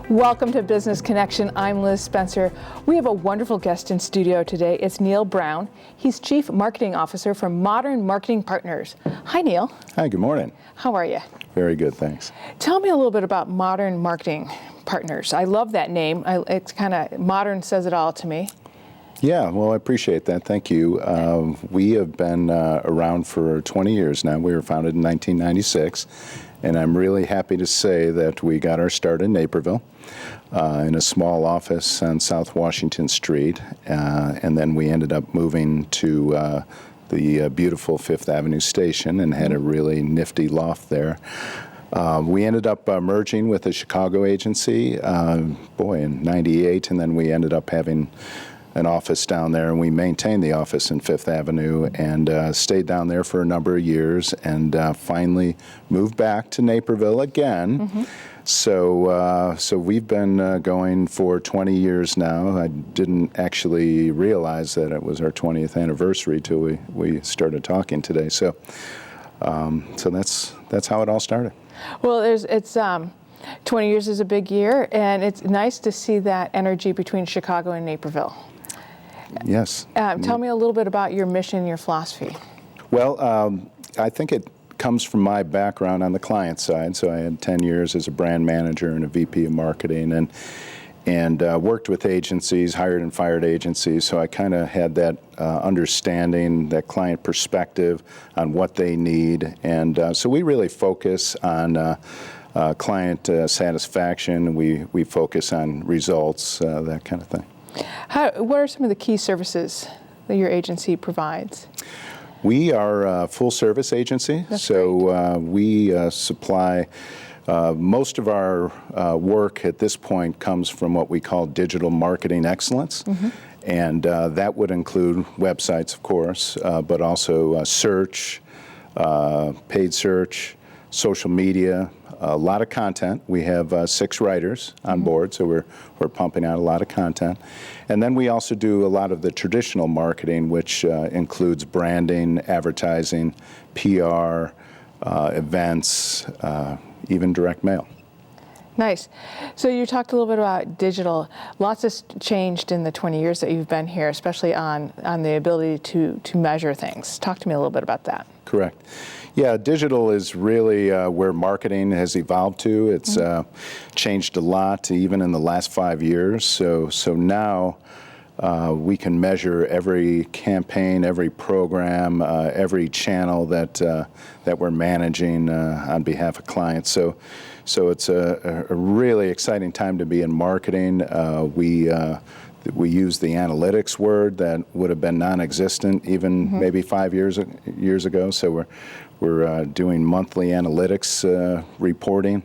Welcome to Business Connection. I'm Liz Spencer. We have a wonderful guest in studio today. It's Neil Brown. He's Chief Marketing Officer for Modern Marketing Partners. Hi, Neil. Hi, good morning. How are you? Very good, thanks. Tell me a little bit about Modern Marketing Partners. I love that name. It's kind of modern, says it all to me. Yeah, well, I appreciate that. Thank you. We have been around for 20 years now. We were founded in 1996, and I'm really happy to say that we got our start in Naperville in a small office on South Washington Street, and then we ended up moving to the beautiful Fifth Avenue station and had a really nifty loft there. We ended up merging with a Chicago agency, in '98, and then we ended up having an office down there, and we maintained the office in Fifth Avenue and stayed down there for a number of years, and finally moved back to Naperville again. Mm-hmm. So we've been going for 20 years now. I didn't actually realize that it was our 20th anniversary till we started talking today. So that's how it all started. Well, it's 20 years is a big year, and it's nice to see that energy between Chicago and Naperville. Yes. Tell me a little bit about your mission, your philosophy. Well, I think it comes from my background on the client side. So I had 10 years as a brand manager and a VP of marketing, and worked with agencies, hired and fired agencies. So I kind of had that understanding, that client perspective on what they need. And so we really focus on client satisfaction. We focus on results, that kind of thing. What are some of the key services that your agency provides? We are a full-service agency. That's so great. We supply most of our work at this point comes from what we call digital marketing excellence. Mm-hmm. And that would include websites, of course, but also search, paid search, social media, a lot of content. We have 6 writers on board, so we're pumping out a lot of content. And then we also do a lot of the traditional marketing, which includes branding, advertising, PR, events, even direct mail. Nice. So you talked a little bit about digital. Lots has changed in the 20 years that you've been here, especially on the ability to measure things. Talk to me a little bit about that. Correct. Yeah, digital is really where marketing has evolved to. It's changed a lot, even in the last 5 years. So now we can measure every campaign, every program, every channel that we're managing on behalf of clients. So it's a really exciting time to be in marketing. We use the analytics word that would have been non-existent even maybe 5 years ago. So we're doing monthly analytics reporting.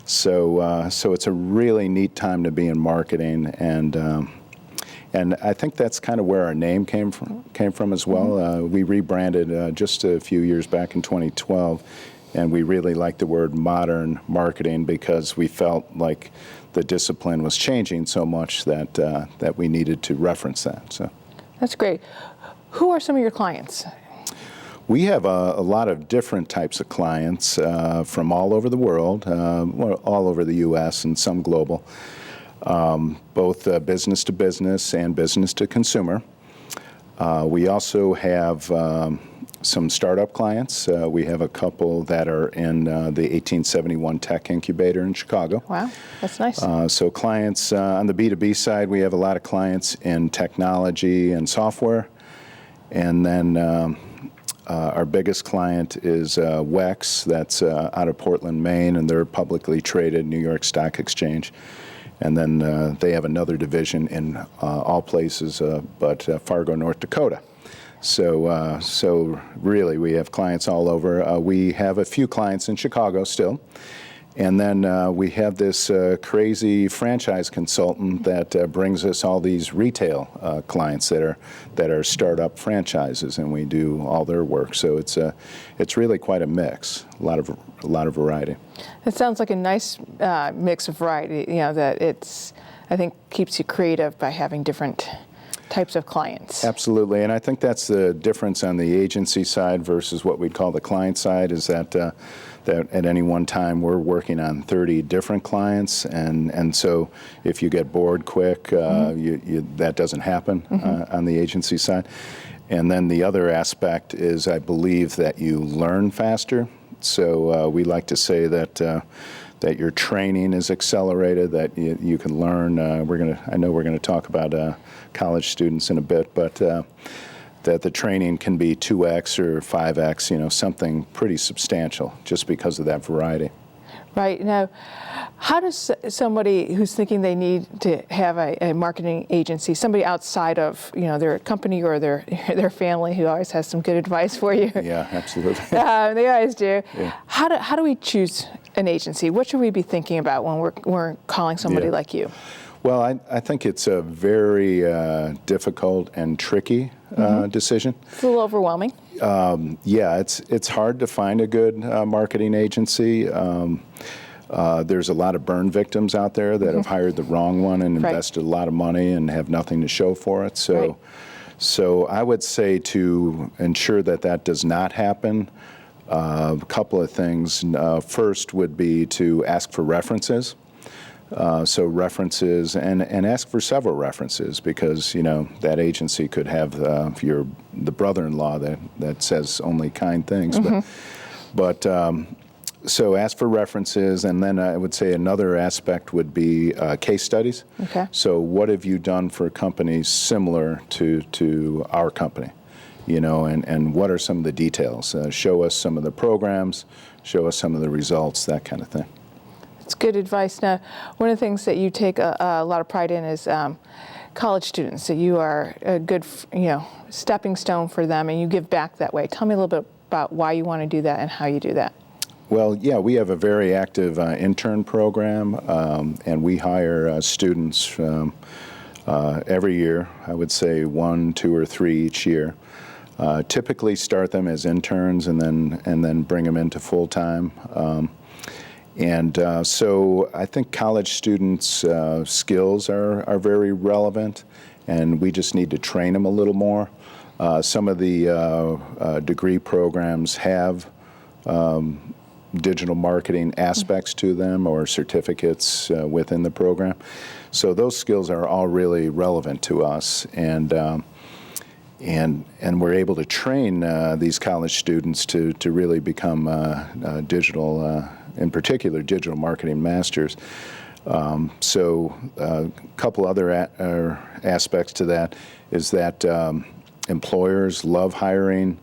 So it's a really neat time to be in marketing, and I think that's kind of where our name came from as well. We rebranded just a few years back in 2012, and we really liked the word modern marketing because we felt like the discipline was changing so much that we needed to reference that. So that's great. Who are some of your clients? We have a lot of different types of clients from all over the world, all over the U.S. and some global, both business to business and business to consumer. We also have some startup clients. We have a couple that are in the 1871 Tech Incubator in Chicago. Wow, that's nice. So clients on the B2B side, we have a lot of clients in technology and software. And then our biggest client is WEX, that's out of Portland, Maine, and they're a publicly traded New York Stock Exchange. And then they have another division in all places but Fargo, North Dakota. So really, we have clients all over. We have a few clients in Chicago still. And then we have this crazy franchise consultant that brings us all these retail clients that are startup franchises, and we do all their work. So it's really quite a mix, a lot of variety. It sounds like a nice mix of variety. You know, that I think keeps you creative by having different types of clients. Absolutely, and I think that's the difference on the agency side versus what we'd call the client side, is that that at any one time we're working on 30 different clients, and so if you get bored quick, that doesn't happen on the agency side. And then the other aspect is, I believe, that you learn faster. So we like to say that that your training is accelerated, that you can learn. I know we're gonna talk about college students in a bit, but that the training can be 2x or 5x, something pretty substantial, just because of that variety. Right. Now, how does somebody who's thinking they need to have a marketing agency, somebody outside of their company or their family, who always has some good advice for you? Yeah, absolutely. They always do. Yeah. How do we choose an agency? What should we be thinking about when we're calling somebody like you? Well, I think it's a very difficult and tricky decision. It's a little overwhelming. Yeah, it's hard to find a good marketing agency. There's a lot of burn victims out there that have hired the wrong one and invested a lot of money and have nothing to show for it. So I would say, to ensure that does not happen, a couple of things. First would be to ask for references. So references, and ask for several references, because that agency could have the brother-in-law that says only kind things. But so ask for references, and then I would say another aspect would be case studies. Okay. So what have you done for companies similar to our company? And what are some of the details? Show us some of the programs, show us some of the results, that kind of thing. It's good advice. Now, one of the things that you take a lot of pride in is college students. So you are a good, stepping stone for them, and you give back that way. Tell me a little bit about why you want to do that and how you do that. Well, yeah, we have a very active intern program, and we hire students every year. I would say 1, 2, or 3 each year. Typically start them as interns and then bring them into full time. So I think college students' skills are very relevant, and we just need to train them a little more. Some of the degree programs have digital marketing aspects to them, or certificates within the program. So those skills are all really relevant to us, and we're able to train these college students to really become digital, in particular, digital marketing masters. So a couple other aspects to that is that employers love hiring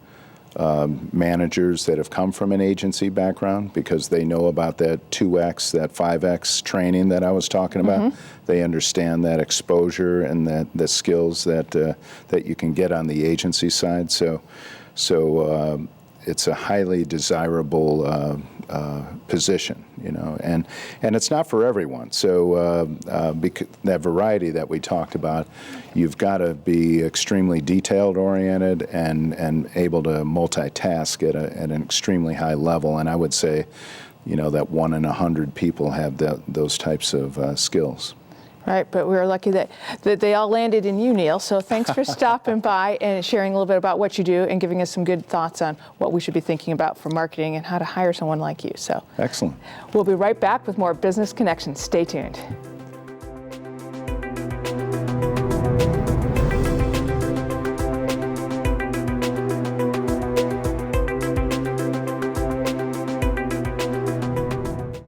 managers that have come from an agency background, because they know about that 2x, that 5x training that I was talking about. They understand that exposure and that the skills that you can get on the agency side. So it's a highly desirable position, and it's not for everyone. So that variety that we talked about, you've got to be extremely detailed oriented and able to multitask at an extremely high level. And I would say, that 1 in 100 people have those types of skills. Right, but we're lucky that they all landed in you, Neil. So thanks for stopping by and sharing a little bit about what you do and giving us some good thoughts on what we should be thinking about for marketing and how to hire someone like you. So excellent. We'll be right back with more Business Connections. Stay tuned.